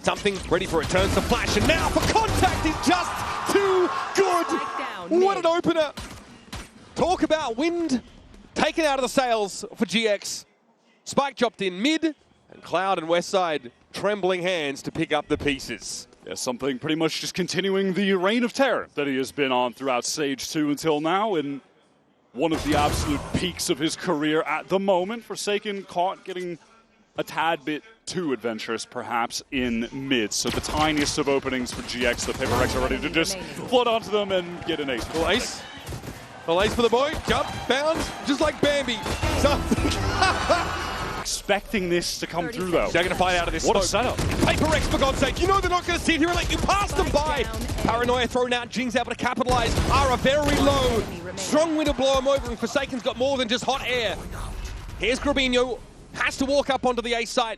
Something ready for it, turns to flash, and now for contact is just too good. What an opener. Talk about wind taken out of the sails for GX. Spike dropped in mid, and Cloud and Westside trembling hands to pick up the pieces. Yeah, something pretty much just continuing the reign of terror that he has been on throughout Stage 2 until now, and one of the absolute peaks of his career at the moment. Forsaken caught getting a tad bit too adventurous, perhaps, in mid. So the tiniest of openings for GX, the Paper Rex are ready to just flood onto them and get an ace. Full ace. Full ace for the boy. Jump, bounce, just like Bambi. Expecting this to come through, though. They're going to find out of this. What smoke. a setup. Paper Rex, for God's sake. You know they're not going to sit here and let you pass them by. Paranoia thrown out. Jing's able to capitalize. Ara very low. Strong wind to blow him over, and Forsaken's got more than just hot air. Here's Grabinho. Has to walk up onto the A site.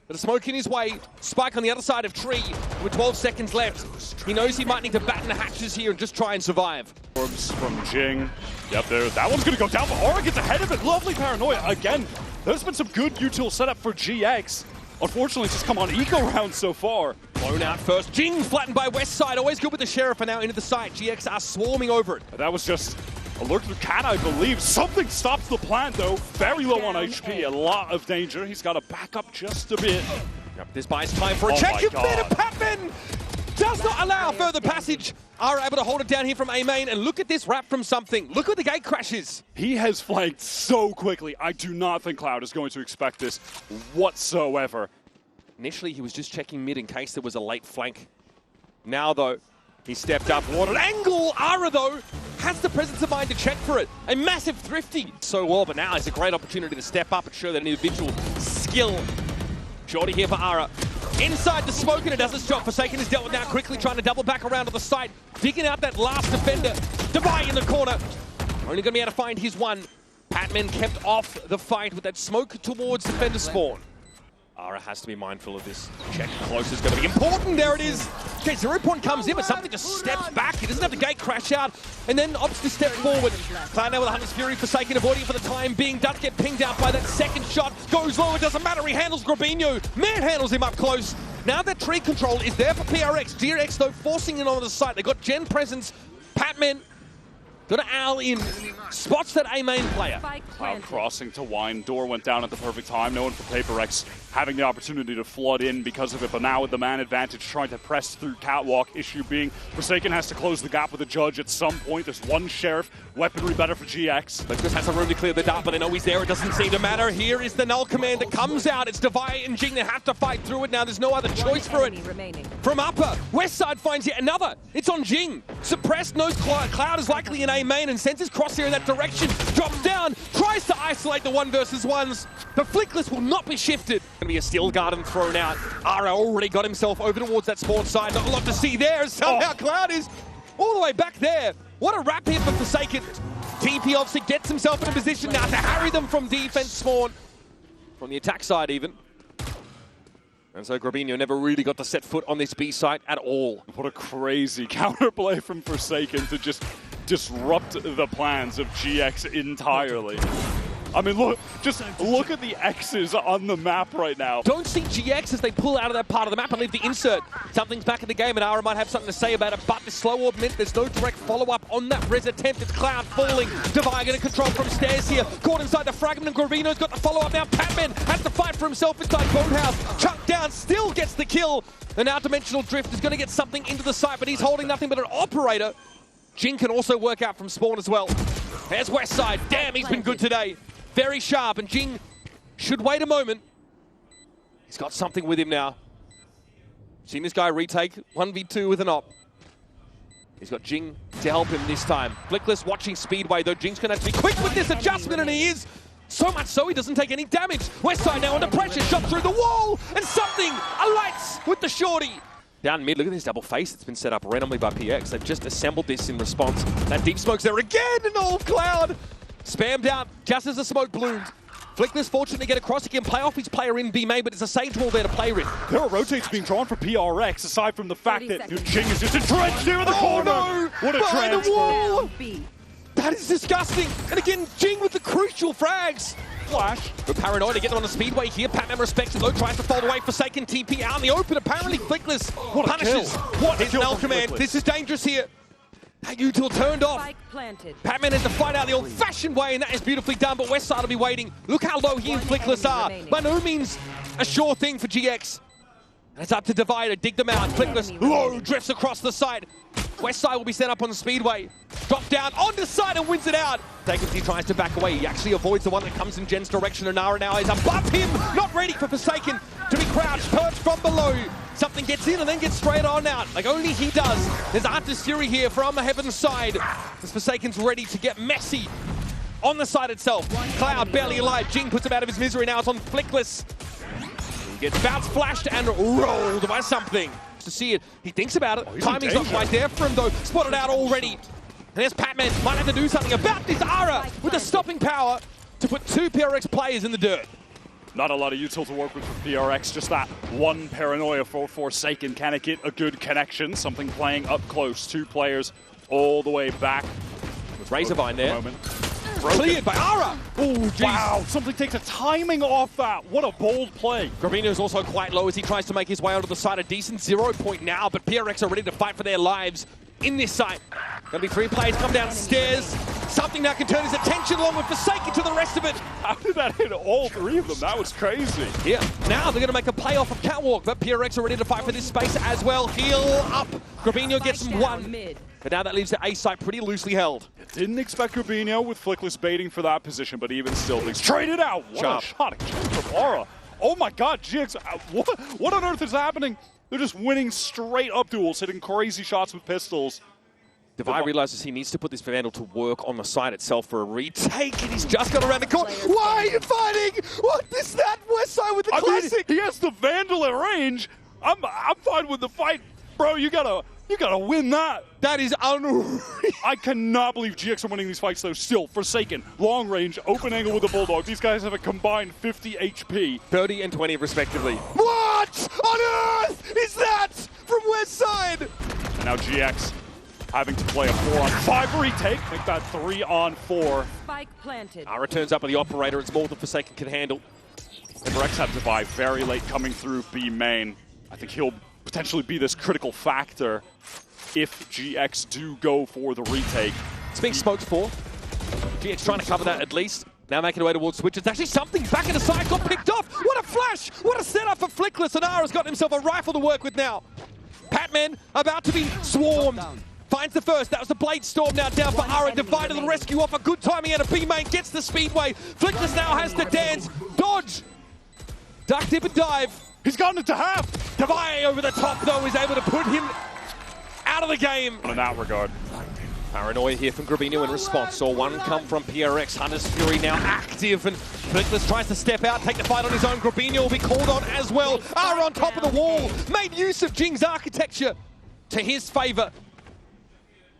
But a smoke in his way. Spike on the other side of Tree with 12 seconds left. He knows he might need to batten the hatches here and just try and survive. Orbs from Jing. Yep, there. That one's going to go down, but Aura gets ahead of it. Lovely Paranoia. Again, there's been some good util setup for GX. Unfortunately, it's just come on eco round so far. Blown out first. Jing flattened by Westside. Always good with the Sheriff, and now into the site. GX are swarming over it. That was just alert to the cat, I believe. Something stops the plant, though. Very low on HP. A lot of danger. He's got to back up just a bit. Yep, this buys time for a check. You've made a Patman! Does not allow further passage. Are able to hold it down here from A main, and look at this wrap from something. Look at the gate crashes. He has flanked so quickly. I do not think Cloud is going to expect this whatsoever. Initially, he was just checking mid in case there was a late flank. Now, though, he stepped up. What an angle! Ara, though, has the presence of mind to check for it. A massive thrifty. So well, but now is a great opportunity to step up and show that individual skill. Shorty here for Ara. Inside the smoke, and it does its job. Forsaken is dealt with now, quickly trying to double back around to the site. Digging out that last defender. Devi in the corner. Only going to be able to find his one. Patman kept off the fight with that smoke towards defender spawn. Ara has to be mindful of this. Check close is going to be important. There it is. Okay, 0 point comes in, but something just steps back. He doesn't have the gate crash out, and then opts to step forward. Cloud now with a Hunter's Fury. Forsaken avoiding for the time being. Does get pinged out by that second shot. Goes low, it doesn't matter. He handles Grabinho. Manhandles him up close. Now that tree control is there for PRX. GX, though, forcing it on the site. They got Gen presence. Patman got an owl in. Spots that A main player. Cloud crossing to Wine. Door went down at the perfect time. No one for Paper Rex having the opportunity to flood in because of it. But now with the man advantage trying to press through Catwalk. Issue being Forsaken has to close the gap with the Judge at some point. There's one Sheriff. Weaponry better for GX. But just has the room to clear the dart, but they know he's there. It doesn't seem to matter. Here is the null command that comes out. It's Devi and Jing that have to fight through it now. There's no other choice for it. From upper, Westside finds yet another. It's on Jing. Suppressed, knows Cloud is likely in A main and sends his crosshair in that direction. Drops down, tries to isolate the 1 versus 1s. The Flickless will not be shifted. Going to be a Steel Garden thrown out. Ara already got himself over towards that spawn side. Not a lot to see there. Somehow Cloud is all the way back there. What a wrap here for Forsaken. TP obviously gets himself in a position now to harry them from defense spawn. From the attack side even. And so Grabinho never really got to set foot on this B site at all. What a crazy counterplay from Forsaken to just disrupt the plans of GX entirely. I mean, look at the X's on the map right now. Don't see GX as they pull out of that part of the map and leave the insert. Something's back in the game, and Ara might have something to say about it, but the slow orb meant there's no direct follow-up on that res attempt. It's Cloud falling. Devi going to control from stairs here. Caught inside the fragment, and Grabino's got the follow-up now. Patman has to fight for himself inside Boathouse. Chucked down, still gets the kill. And now Dimensional Drift is going to get something into the site, but he's holding nothing but an operator. Jing can also work out from spawn as well. There's Westside. Damn, he's been good today. Very sharp, and Jing should wait a moment. He's got something with him now. Seen this guy retake 1v2 with an op. He's got Jing to help him this time. Flickless watching Speedway, though. Jing's going to have to be quick with this adjustment, and he is. So much so he doesn't take any damage. Westside now under pressure, shot through the wall, and something alights with the shorty. Down mid, look at this double face that's been set up randomly by PX. They've just assembled this in response. That deep smoke's there again, and old Cloud spammed out just as the smoke bloomed. Flickless fortunate to get across. He can play off his player in B main, but it's a Sage wall there to play with. There are rotates being drawn for PRX, aside from the fact that Jing is just entrenched here in the corner. No! What a Behind the wall! transfer. That is disgusting. And again, Jing with the crucial frags. flash. But Paranoid to get them on the speedway here. Patman respects it though, tries to fold away. Forsaken TP out in the open. Apparently Flickless punishes. What is Null Command? This is dangerous here. That util turned off. Patman has to fight out the old-fashioned way, and that is beautifully done, but Westside will be waiting. Look how low he and Flickless are. By no means a sure thing for GX. And it's up to Divide to dig them out. Flickless low drifts across the side. Westside will be set up on the speedway. Drop down on the side and wins it out. Vacancy tries to back away. He actually avoids the one that comes in Jen's direction. Onara now is above him. Not ready for Forsaken to be crouched. Perched from below. Something gets in and then gets straight on out. Like only he does. There's Artis Fury here from the Heaven's side. As Forsaken's ready to get messy on the side itself. Cloud barely alive. Jing puts him out of his misery. Now it's on Flickless. He gets bounced, flashed, and rolled by something. To see it, he thinks about it. Timing's not quite there for him though. Spotted out already. And there's Patman. Might have to do something about this. Ara with the stopping power to put two PRX players in the dirt. Not a lot of util to work with for PRX, just that one paranoia for Forsaken. Can it get a good connection? Something playing up close. Two players all the way back. With Razorvine there. Cleared by Ara! Oh, wow, something takes a timing off that. What a bold play. Gravino's also quite low as he tries to make his way onto the side. A decent 0 point now, but PRX are ready to fight for their lives in this site. Gonna be 3 players come downstairs. Something now can turn his attention along with Forsaken to the rest of it. How did that hit all 3 of them? That was crazy. Yeah, now they're gonna make a play off of Catwalk, but PRX are ready to fight for this space as well. Heal up. Gravino gets him 1. But now that leaves the A site pretty loosely held. Didn't expect Gravino with Flickless baiting for that position, but even still, they traded out. What a shot again from Aura. Oh my god, GX, what on earth is happening? They're just winning straight up duels, hitting crazy shots with pistols. Divide realizes he needs to put this Vandal to work on the side itself for a retake, and he's just got around the corner. Why are you fighting? What is that? Westside with the classic. Mean, he has the Vandal at range. I'm fine with the fight, bro. You gotta win that. That is unreal. I cannot believe GX are winning these fights though. Still, Forsaken, long range, open angle with the Bulldog. These guys have a combined 50 HP. 30 and 20 respectively. What on earth is that from Westside? And now GX having to play a 4-on-5 retake. Make that 3-on-4. Spike planted. Ara turns up with the operator. It's more than Forsaken can handle. And Rex had Divide very late coming through B main. I think he'll potentially be this critical factor if GX do go for the retake. It's being smoked for. GX trying to cover that at least. Now making their way towards Switch. It's actually something back in the side got picked off. What a flash! What a setup for Flickless. And Ara's got himself a rifle to work with now. Patman about to be swarmed. Finds the first. That was the Blade Storm now down for Ara. Divide to the rescue off a good timing out of B main. Gets the speedway. Flickless now has to dance. Dodge. Duck, dip, and dive. He's gotten it to half. Divide over the top, though, is able to put him out of the game. In that regard. Paranoia here from Gravino in response. Saw one come from PRX. Hunter's Fury now active, and Flickless tries to step out, take the fight on his own. Gravino will be called on as well. Ara on top of the wall. Made use of Jing's architecture to his favor.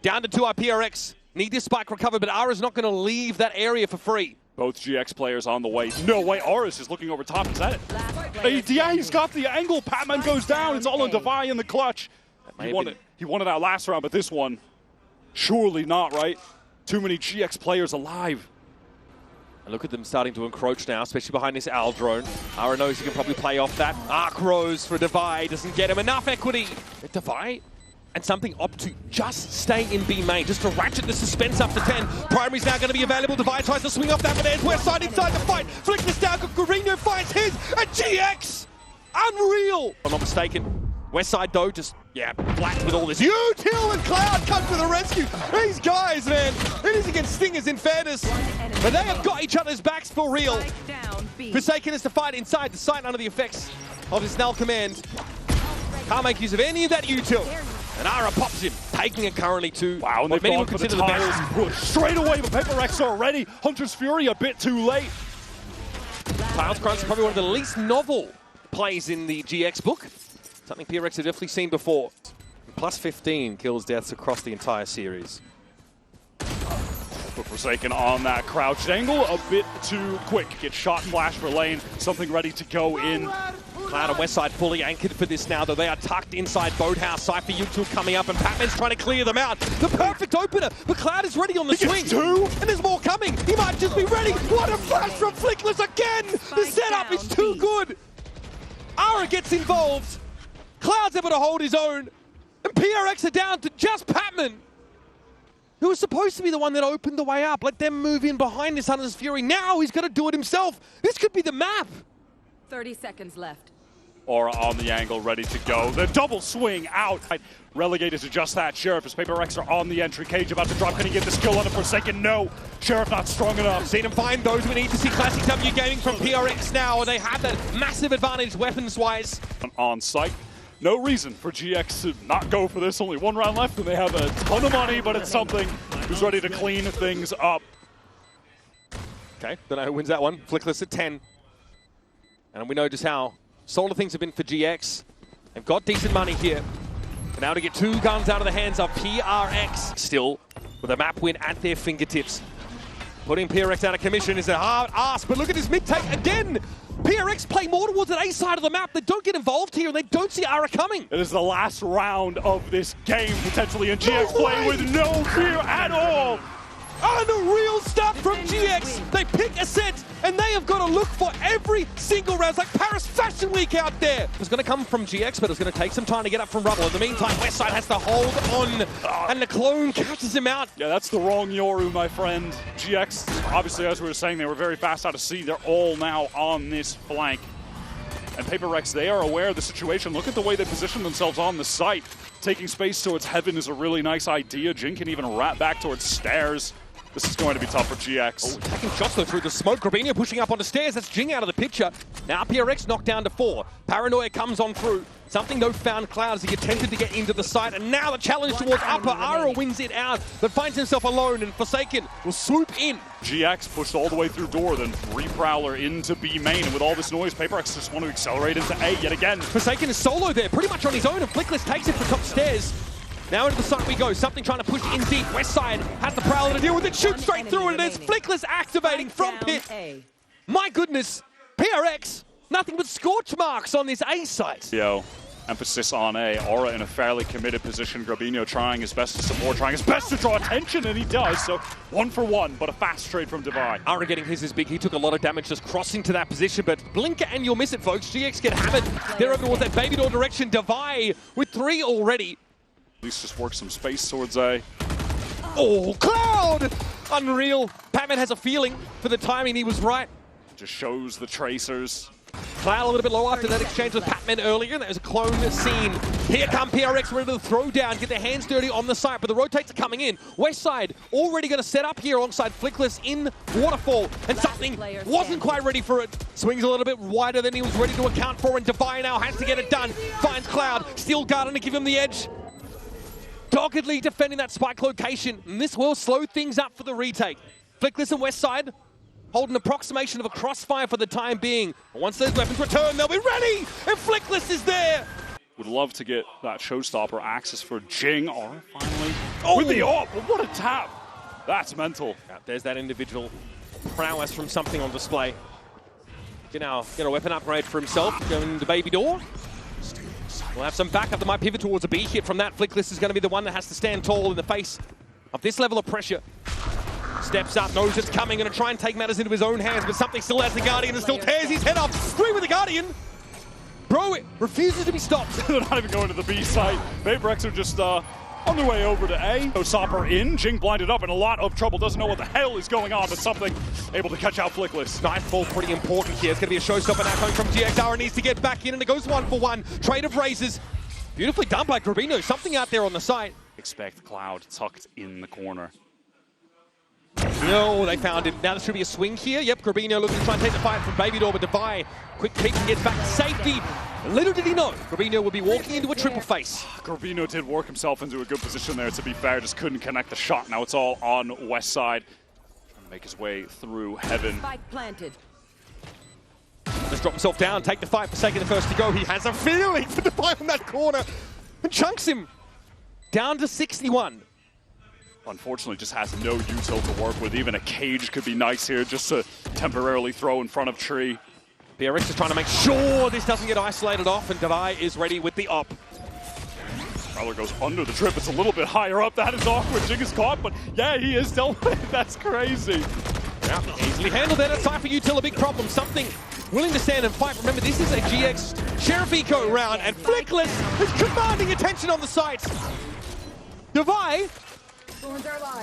Down to 2 PRX. Need this spike recovered, but Ara's not going to leave that area for free. Both GX players on the way. No way, Aris is looking over top. Is that it? Yeah, he's got the angle. Patman goes down. It's all on Divide in the clutch. He won it out last round, but this one, surely not, right? Too many GX players alive. And look at them starting to encroach now, especially behind this Al drone. Ara knows he can probably play off that. Arc Rose for Divide doesn't get him enough equity. Divide and something opt to just stay in B main, just to ratchet the suspense up to 10. Primary's now going to be available. Divide tries to swing off that, but there's Westside inside the fight. Flickless down, Gravino finds his, and GX! Unreal! If I'm not mistaken. Westside though, just, flat with all this. Util and Cloud come to the rescue. These guys, man, it is against Stingers in fairness, but they have got each other's backs for real. Forsaken is to fight inside the site under the effects of his Null Command. Can't make use of any of that Util. And Ara pops him, taking it currently to wow, and they've gone for the tiles push straight away, but PaperX already. Hunter's Fury a bit too late. Tiles Crunch is probably one of the least novel plays in the GX book. Something PRX have definitely seen before. Plus 15 kills deaths across the entire series. But Forsaken on that crouched angle, a bit too quick. Get shot flash for lane, something ready to go in. Cloud and Westside fully anchored for this now, though they are tucked inside Boathouse. Cypher U2 coming up, and Patman's trying to clear them out. The perfect opener, but Cloud is ready on the swing. Two. And there's more coming. He might just be ready. What a flash from Flickless again! The setup is too good. Ara gets involved. Cloud's able to hold his own. And PRX are down to just Patman, who was supposed to be the one that opened the way up. Let them move in behind this Hunter's Fury. Now he's got to do it himself. This could be the map. 30 seconds left. Aura on the angle, ready to go. The double swing out. Relegated to just that. Sheriff, as Paper Rex are on the entry. Cage about to drop. Can he get the skill on a Forsaken? No. Sheriff not strong enough. Seen him find those. We need to see Classic W gaming from PRX now. They have that massive advantage weapons-wise. On site. No reason for GX to not go for this. Only one round left, and they have a ton of money, but it's something. Who's ready to clean things up? Okay, don't know who wins that one. Flickless at 10. And we know just how solid things have been for GX. They've got decent money here. And now to get two guns out of the hands of PRX. Still with a map win at their fingertips. Putting PRX out of commission is a hard ask, but look at his mid-take again. PRX play more towards an A side of the map. They don't get involved here, and they don't see Ara coming. It is the last round of this game, potentially, and GX play with no fear at all. Unreal stuff from GX. They pick a set, and they have got to look for every single round. It's like Paris Fashion Week out there. It's going to come from GX, but it's going to take some time to get up from rubble. In the meantime, Westside has to hold on, and the clone catches him out. Yeah, that's the wrong Yoru, my friend. GX, obviously, as we were saying, they were very fast out of sea. They're all now on this flank. And Paper Rex, they are aware of the situation. Look at the way they position themselves on the site. Taking space towards heaven is a really nice idea. Jin can even wrap back towards stairs. This is going to be tough for GX. Oh, taking shots though through the smoke. Grabinho pushing up onto stairs. That's Jing out of the picture. Now PRX knocked down to 4. Paranoia comes on through. Something no found Cloud as he attempted to get into the site. And now the challenge towards upper. Ara wins it out, but finds himself alone, and Forsaken will swoop in. GX pushed all the way through door, then re-prowler into B main. And with all this noise, Paper X just want to accelerate into A yet again. Forsaken is solo there, pretty much on his own, and Flickless takes it from top stairs. Now into the site we go. Something trying to push in deep. Westside has the Prowler to deal with it. Shoots straight through it. And it's Flickless activating from pit. My goodness. PRX, nothing but scorch marks on this A site. Yo, emphasis on A. Aura in a fairly committed position. Grabinho trying his best to support, trying his best to draw attention, and he does. So 1 for 1, but a fast trade from Divine. Ara getting his is big. He took a lot of damage just crossing to that position, but blinker and you'll miss it, folks. GX get hammered. They're over towards that baby door direction. Divine with 3 already. At least just work some space towards A. Oh, Cloud! Unreal. Patman has a feeling for the timing. He was right. Just shows the tracers. Cloud a little bit low after that exchange with Patman earlier. That was a clone scene. Here come PRX ready to throw down, get their hands dirty on the site, but the rotates are coming in. Westside already going to set up here alongside Flickless in Waterfall, and something wasn't quite ready for it. Swings a little bit wider than he was ready to account for, and Divine now has to get it done. Finds Cloud, Steel Garden to give him the edge. Doggedly defending that spike location, and this will slow things up for the retake. Flickless and Westside hold an approximation of a crossfire for the time being. Once those weapons return, they'll be ready, and Flickless is there. Would love to get that showstopper access for Jing. Aura finally with the AWP. What a tap! That's mental. Yeah, there's that individual prowess from something on display. Get a weapon upgrade for himself, going to baby door. We'll have some backup that might pivot towards a B hit from that. Flickless is going to be the one that has to stand tall in the face of this level of pressure. Steps up, knows it's coming, going to try and take matters into his own hands, but something still has the Guardian and still tears his head off. Three with the Guardian. Bro, it refuses to be stopped. They're not even going to the B site. Paper X are just on their way over to A. Sopper in, Jing blinded up in a lot of trouble, doesn't know what the hell is going on, but something able to catch out Flickless. Nightfall pretty important here. It's going to be a showstopper now coming from GXR. Needs to get back in, and it goes 1 for 1. Trade of raises. Beautifully done by Grabinho. Something out there on the side. Expect Cloud tucked in the corner. No, they found him. Now there should be a swing here. Yep, Grabinho looking to try and take the fight from Baby Door, but Defy, quick peek and gets back to safety. Little did he know, Grabinho would be walking into a triple face. Grabinho did work himself into a good position there, to be fair, just couldn't connect the shot. Now it's all on Westside. Trying to make his way through heaven. Spike planted. Just drop himself down, take the fight for Forsaken the first to go. He has a feeling for the fight on that corner and chunks him down to 61. Unfortunately, just has no util to work with. Even a cage could be nice here just to temporarily throw in front of Tree. PRX is trying to make sure this doesn't get isolated off, and Devi is ready with the op. Prowler goes under the trip. It's a little bit higher up. That is awkward. Jing is caught, but yeah, he is dealt with. That's crazy. Yeah, easily handled it. It's time for Util, a big problem. Something willing to stand and fight. Remember, this is a GX Sheriff Eco round, and Flickless is commanding attention on the site. Devi.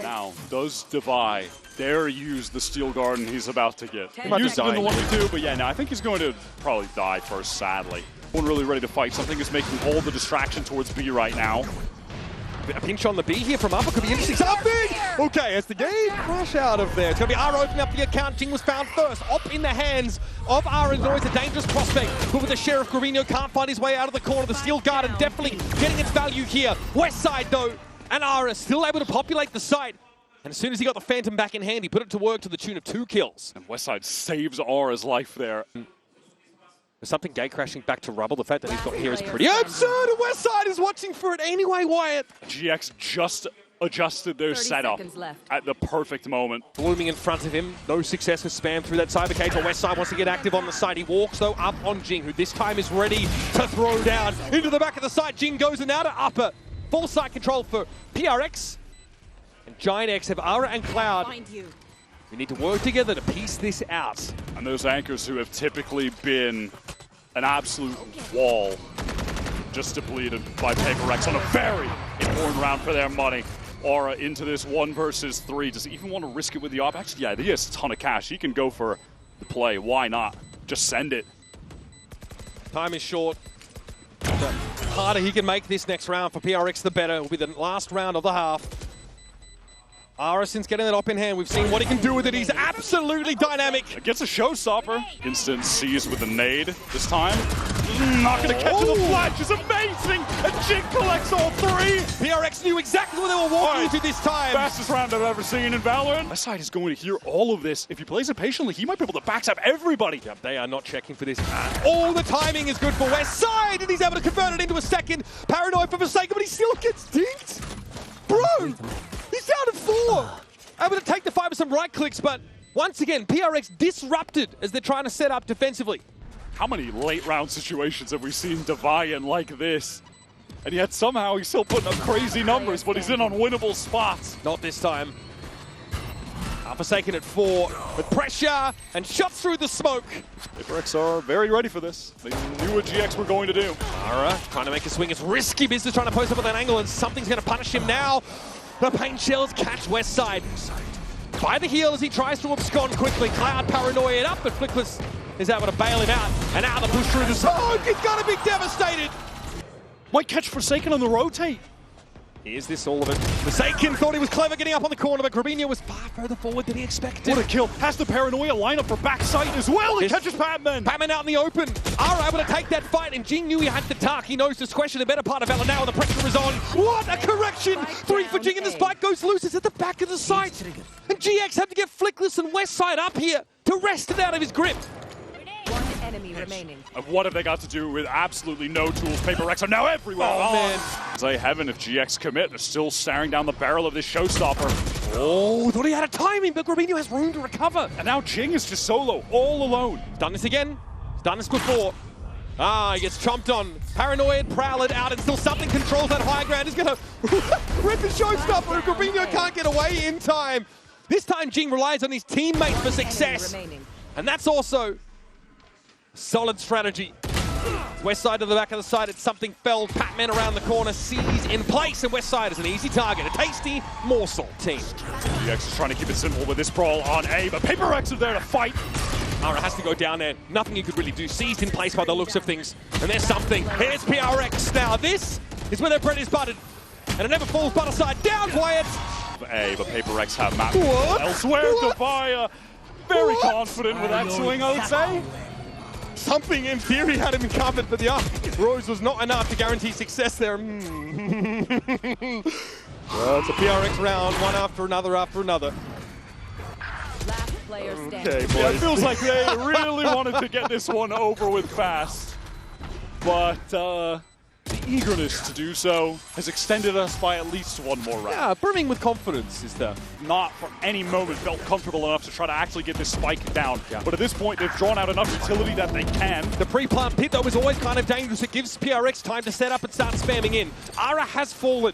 Now, does Devi dare use the Steel Garden he's about to get? He might used it in the die. 1v2, but yeah, no, I think he's going to probably die first, sadly. One really ready to fight. Something is making all the distraction towards B right now. A pinch on the B here from Upper could be interesting. Something! Okay, as the game crash out of there. It's going to be Ara opening up the account. Jing was found first. Op in the hands of Ara is always a dangerous prospect. But with the Sheriff, Gravino can't find his way out of the corner. The Steel Garden definitely getting its value here. West side, though, and Ara still able to populate the site. And as soon as he got the Phantom back in hand, he put it to work to the tune of 2 kills. And Westside saves Ara's life there. There's something gate crashing back to rubble. The fact that he's got here is pretty absurd. And Westside is watching for it anyway, Wyatt. GX just adjusted their 30 setup seconds left. at the perfect moment. Blooming in front of him. No success with spam through that cyber cage. But Westside wants to get active on the side. He walks, though, up on Jing, who this time is ready to throw down into the back of the site. Jing goes and out to Upper. Full site control for PRX. And GIANTX have Ara and Cloud. We need to work together to piece this out. And those anchors who have typically been an absolute wall, just depleted by PaperX on a very important round for their money. Aura into this 1 versus 3. Does he even want to risk it with the op? Actually, yeah, he has a ton of cash. He can go for the play. Why not? Just send it. Time is short. The harder he can make this next round for PRX, the better. It will be the last round of the half. Ara, since getting that op in hand, we've seen what he can do with it. He's absolutely dynamic. It gets a showstopper. Instant seized with a nade this time. Not going to catch the flash. It's amazing. And Jing collects all 3. PRX knew exactly what they were walking into this time. Fastest round I've ever seen in Valorant. Westside is going to hear all of this. If he plays it patiently, he might be able to backstab everybody. Yep, they are not checking for this. All the timing is good for Westside, and he's able to convert it into a second. Paranoid for Forsaken, but he still gets dinked. Bro, he's down to 4. Able to take the fight with some right clicks, but once again, PRX disrupted as they're trying to set up defensively. How many late round situations have we seen Devi in like this? And yet somehow he's still putting up crazy numbers, but he's in unwinnable spots. Not this time. Forsaken at 4 with pressure and shots through the smoke. PaperX are very ready for this. They knew what GX were going to do. Ara trying to make a swing. It's risky business trying to post up at that angle, and something's going to punish him now. The paint shells catch Westside by the heel as he tries to abscond quickly. Cloud paranoia up, but Flickless is able to bail him out. And now the push through the smoke. He's going to be devastated. Might catch Forsaken on the rotate. Here's this all of it. Forsaken thought he was clever getting up on the corner, but Gravino was far further forward than he expected. What a kill. Has the paranoia lineup for backside as well. He catches Patman. Patman out in the open. Ara able to take that fight, and Jing knew he had the dark. He knows this question the better part of Ella now. The pressure is on. What a correction. 3 for Jing, and the spike goes loose. It's at the back of the site. And GX had to get Flickless and Westside up here to wrest it out of his grip. Enemy remaining. And what have they got to do with absolutely no tools? PaperX are now everywhere. Oh, man. Say heaven if GX commit. They're still staring down the barrel of this showstopper. Oh, thought he had a timing, but Gravino has room to recover. And now Jing is just solo, all alone. He's done this again. He's done this before. He gets chomped on. Paranoid, Prowler out, and still something controls that high ground. He's going to rip his showstopper, and Gravino can't get away in time. This time, Jing relies on his teammates for success. And that's also solid strategy. Westside to the back of the side. It's something felled. Patman around the corner. Sees in place. And Westside is an easy target. A tasty morsel team. GX is trying to keep it simple with this brawl on A, but PaperX are there to fight. Ara has to go down there. Nothing he could really do. Seized in place by the looks of things. And there's something. Here's PRX now. This is where their bread is buttered. And it never falls butter side. Down, Wyatt. A, but PaperX have map What? elsewhere. What? Devi very confident with that swing, I would say. Something in theory had him covered, but the up Rose was not enough to guarantee success there. Well, it's a PRX round, one after another after another. Last player standing. Okay, boys. Yeah, it feels like they really wanted to get this one over with fast. But the eagerness to do so has extended us by at least one more round. Yeah, brimming with confidence is there. Not for any moment felt comfortable enough to try to actually get this spike down. Yeah. But at this point, they've drawn out enough utility that they can. The pre-plant pit, though, is always kind of dangerous. It gives PRX time to set up and start spamming in. Ara has fallen.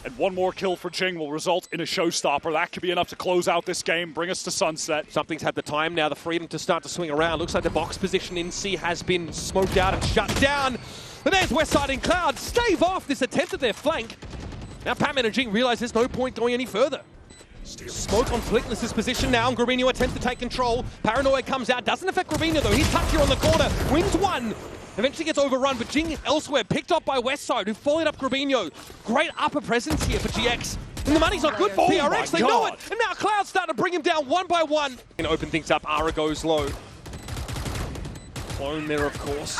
And one more kill for Jing will result in a showstopper. That could be enough to close out this game, bring us to sunset. Something's had the time now, the freedom to start to swing around. Looks like the box position in C has been smoked out and shut down. But there's Westside and Cloud. Stave off this attempt at their flank. Now Patman and Jing realize there's no point going any further. Smoke on Flickless's position now, and Grabinho attempts to take control. Paranoia comes out, doesn't affect Grabinho though. He's tucked here on the corner, wins one. Eventually gets overrun, but Jing elsewhere, picked up by Westside, who followed up Grabinho. Great upper presence here for GX. And the money's not good for PRX, they know it. And now Cloud starting to bring him down one by one. Gonna open things up, Ara goes low. Clone there, of course.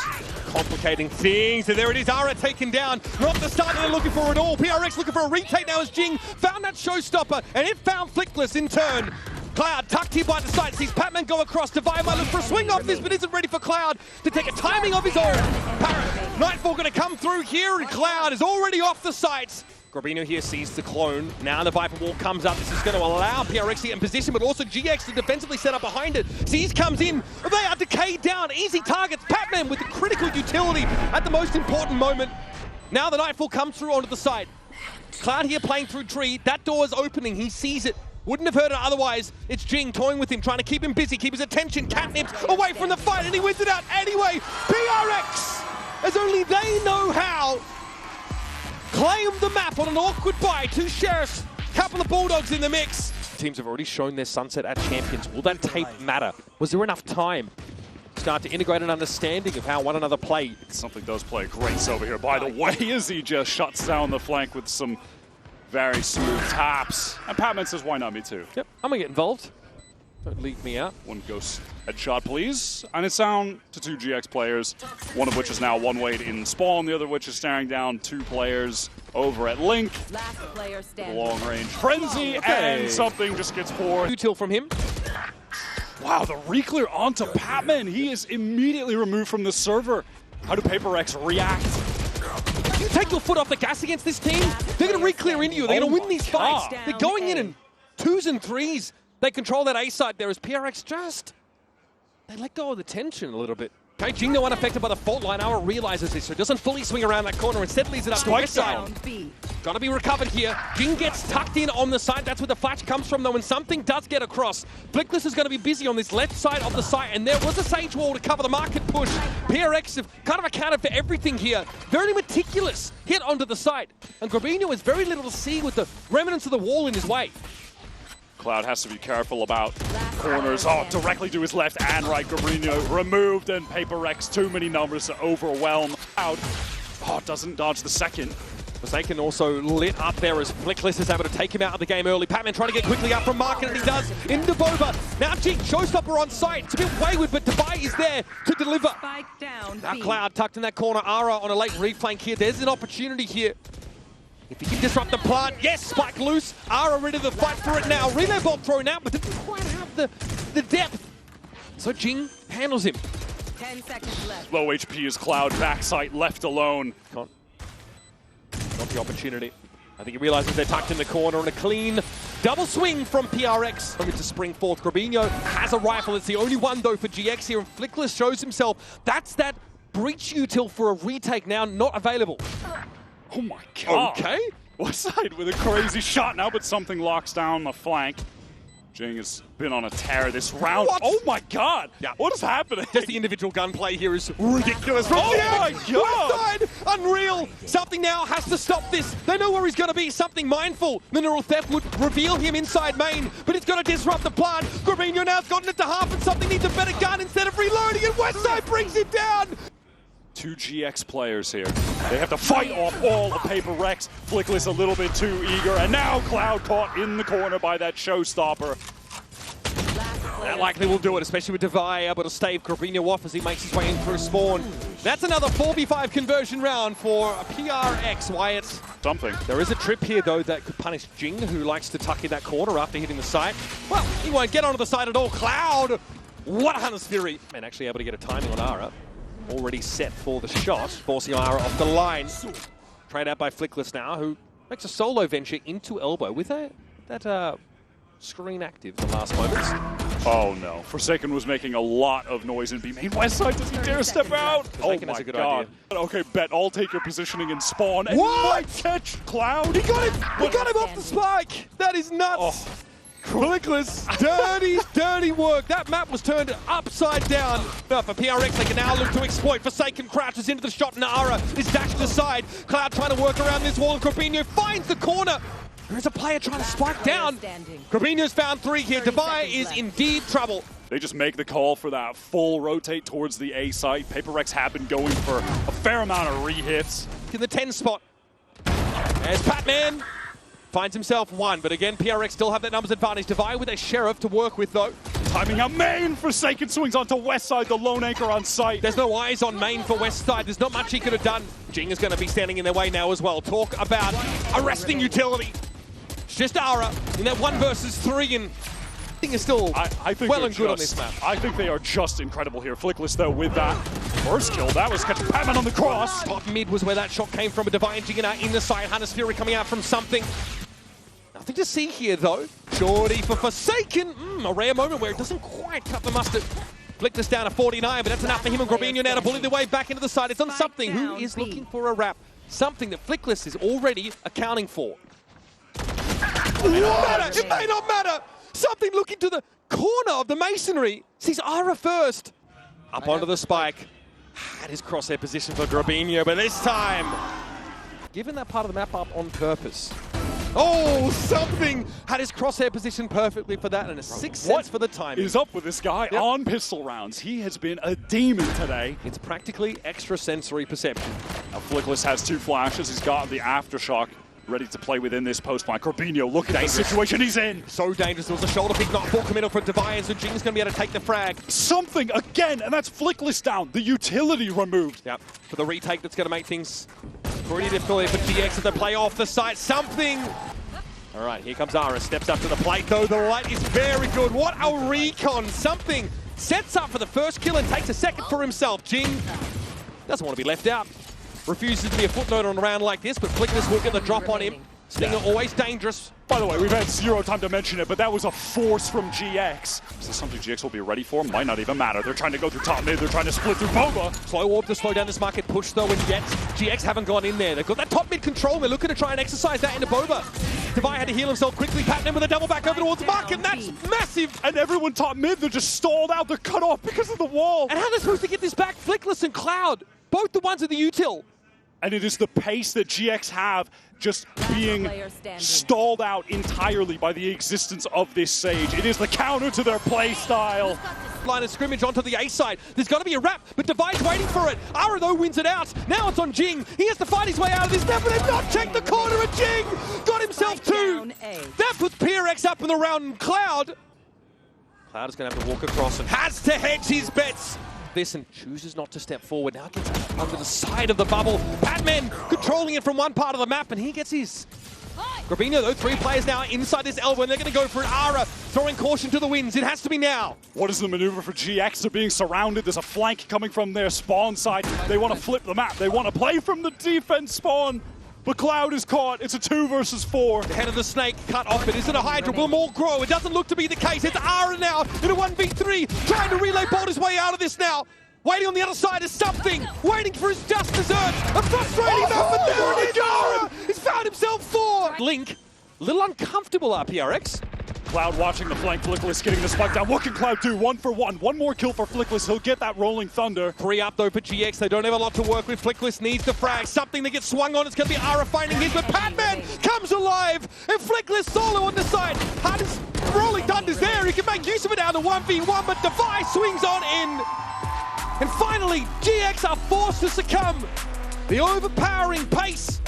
Complicating things, and there it is, Ara taken down. Not the start that they're looking for at all. PRX looking for a retake now as Jing found that showstopper, and it found Flickless in turn. Cloud tucked here by the side, sees Patman go across. Divine might look for a swing off this, but isn't ready for Cloud to take a timing of his own. Nightfall gonna come through here, and Cloud is already off the sights. Grabinho here sees the clone. Now the Viper wall comes up. This is going to allow PRX to get in position, but also GX to defensively set up behind it. Sees comes in. They are decayed down. Easy targets. Patman with the critical utility at the most important moment. Now the Nightfall comes through onto the side. Cloud here playing through tree. That door is opening. He sees it. Wouldn't have heard it otherwise. It's Jing toying with him, trying to keep him busy, keep his attention catnipped away from the fight, and he wins it out anyway. PRX, as only they know how, claim the map on an awkward buy. Two Sheriffs, couple of Bulldogs in the mix. Teams have already shown their sunset at Champions. Will that tape matter? Was there enough time? Start to integrate an understanding of how one another play. Something does play great over here, by the way, as he just shuts down the flank with some very smooth taps. And Patman says, why not me too? Yep, I'm gonna get involved. Don't leave me out. One ghost headshot, please. And it's down to two GX players, one of which is now one way in spawn, the other of which is staring down two players over at Link. Last player standing. Long range frenzy, and something just gets poured. Util from him. Wow, the reclear onto Patman. He is immediately removed from the server. How do PaperX react? You take your foot off the gas against this team, they're going to re-clear into you. They're going to win these fights. They're going in 2s and 3s. They control that A side there as PRX just, they let go of the tension a little bit. Okay, Jing, no one affected by the fault line. Ara realizes this, so doesn't fully swing around that corner. Instead leaves it up to Westside. Gotta be recovered here. Jing gets tucked in on the side. That's where the flash comes from, though, and something does get across. Flickless is gonna be busy on this left side of the site, and there was a Sage Wall to cover the market push. PRX have kind of accounted for everything here. Very meticulous hit onto the site. And Grabinho has very little to see with the remnants of the wall in his way. Cloud has to be careful about corners. Oh, directly to his left and right. Grabinho removed, and PaperX too many numbers to overwhelm Cloud. Oh, doesn't dodge the second. Forsaken also lit up there as Flickless is able to take him out of the game early. Patman trying to get quickly up from market, and he does into Boba. Now Jing, showstopper on site. It's a bit wayward, but Dubai is there to deliver. Spike down. Now Cloud tucked in that corner. Ara on a late reflank here. There's an opportunity here. If he can disrupt the plant, yes, spike loose. Ara ready to fight for it now. Relay bomb thrown out, but didn't quite have the depth. So Jing handles him. 10 seconds left. Low HP is Cloud, backside left alone. Got the opportunity. I think he realizes they're tucked in the corner, and a clean double swing from PRX. Looking to spring forth. Grabinho has a rifle. It's the only one, though, for GX here, and Flickless shows himself. That's that breach util for a retake now not available. Oh my god. Okay. Westside with a crazy shot now, but something locks down the flank. Jing has been on a tear this round. What? Oh my god. Yeah. What is happening? Just the individual gunplay here is ridiculous. Oh my god. Westside, unreal. Something now has to stop this. They know where he's going to be. Something mindful. Mineral Theft would reveal him inside main, but it's going to disrupt the plant. Grabinho now's gotten it to half, and something needs a better gun instead of reloading, and Westside brings it down. Two GX players here. They have to fight off all of PaperX. Flickless a little bit too eager, and now Cloud caught in the corner by that showstopper. That likely will do it, especially with Devi able to stave Grabinho off as he makes his way in for a spawn. That's another 4v5 conversion round for PRX, Wyatt. Something. There is a trip here, though, that could punish Jing, who likes to tuck in that corner after hitting the site. Well, he won't get onto the site at all. Cloud, what a Hunter's Fury. And actually able to get a timing on Ara. already set for the shot, forcing Ara off the line. Trade out by Flickless now, who makes a solo venture into elbow with that screen active in the last moments. Oh no, Forsaken was making a lot of noise in B main. Westside, does he dare step out? Forsaken is a good idea. Okay, Bet, I'll take your positioning in spawn. And What? Catch Cloud. He got him! He got him off the spike! That is nuts! Oh. Flickless, dirty work. That map was turned upside down. For PRX, they can now look to exploit. Forsaken crouches into the shot. Nara is dashed aside. Cloud trying to work around this wall. And Corbino finds the corner. There's a player trying to spike down. Corbino's found 3 here. Devi is in deep trouble. They just make the call for that full rotate towards the A site. Paper Rex have been going for a fair amount of re-hits. In the 10 spot. There's Patman. Finds himself 1, but again, PRX still have that numbers advantage. Devi with a Sheriff to work with, though. Timing out main, Forsaken swings onto Westside, the lone anchor on site. There's no eyes on main for Westside. There's not much he could have done. Jing is going to be standing in their way now as well. Talk about arresting utility. It's just Ara in that 1 versus 3, and thing is still I think well and good on this map. I think they are just incredible here. Flickless, though, with that first kill. That was catching Patman on the cross. Top mid was where that shot came from. A Devi and Jing out in the side. Hunter's Fury coming out from something. Nothing to see here, though. Shorty for Forsaken. A rare moment where it doesn't quite cut the mustard. Flickless down to 49, but that's enough for him and Grabinho now to bully their way back into the side. It's on something. Who is looking for a wrap? Something that Flickless is already accounting for. It may not matter. It may not matter. Something looking to the corner of the masonry. Sees Ara first. Up onto the spike. Had his crosshair position for Grabinho, but this time, given that part of the map up on purpose. Oh, something had his crosshair position perfectly for that, and a 6 cents for the timing. What is up with this guy on pistol rounds? He has been a demon today. It's practically extrasensory perception. Now Flickless has 2 flashes. He's got the aftershock ready to play within this post flank. Corbino, look at the situation he's in. So dangerous. There was a shoulder pick, not full committal for Devi, and so Jing's going to be able to take the frag. Something again, and that's Flickless down. The utility removed. Yep, for the retake that's going to make things pretty difficult for GX as they play off the site. Something. All right, here comes Ara. Steps up to the plate, though. The light is very good. What a recon. Something sets up for the first kill and takes a second for himself. Jing doesn't want to be left out. Refuses to be a footnote on a round like this, but Flickless will get the drop on him. Stinger always dangerous. By the way, we've had 0 time to mention it, but that was a force from GX. Is this something GX will be ready for? Might not even matter. They're trying to go through top mid. They're trying to split through Boba. Slow orb to slow down this market push, though, and yet GX haven't gone in there. They've got that top mid control. They're looking to try and exercise that into Boba. Devi had to heal himself quickly. Patman with a double back over towards market, and that's massive. And everyone top mid, they're just stalled out. They're cut off because of the wall. And how are they supposed to get this back? Flickless and Cloud, both the ones at the util. And it is the pace that GX have just being stalled out entirely by the existence of this Sage. It is the counter to their play style. Line of scrimmage onto the A side. There's got to be a wrap, but Devi's waiting for it. Ara, though, wins it out. Now it's on Jing. He has to fight his way out of this. Now, but they've not checked the corner, and Jing got himself 2. That puts PRX up in the round, and Cloud is going to have to walk across and has to hedge his bets. This and chooses not to step forward. Now gets under the side of the bubble. Patman controlling it from one part of the map, and he gets his. Grabinho, though, 3 players now inside this elbow, and they're going to go for it. Ara throwing caution to the winds. It has to be now. What is the maneuver for GX? They're being surrounded. There's a flank coming from their spawn side. They want to flip the map. They want to play from the defense spawn. But Cloud is caught. It's a 2 versus 4. The head of the snake cut off. It isn't a Hydra. Will more grow? It doesn't look to be the case. It's Ara now in a 1v3. Trying to relay bolt his way out of this now. Waiting on the other side is something. Waiting for his just desserts. A frustrating map, but there it is. Ara has found himself 4. Link, a little uncomfortable PRX. Cloud watching the flank. Flickless getting the spike down. What can Cloud do? 1 for 1. One more kill for Flickless. He'll get that rolling thunder. 3 up though for GX. They don't have a lot to work with. Flickless needs the frag. Something that gets swung on. It's going to be Ara finding his, but Patman comes alive. And Flickless solo on the side. Hardest rolling thunder's there. He can make use of it now. The 1v1, but Devi swings on in. And finally, GX are forced to succumb. The overpowering pace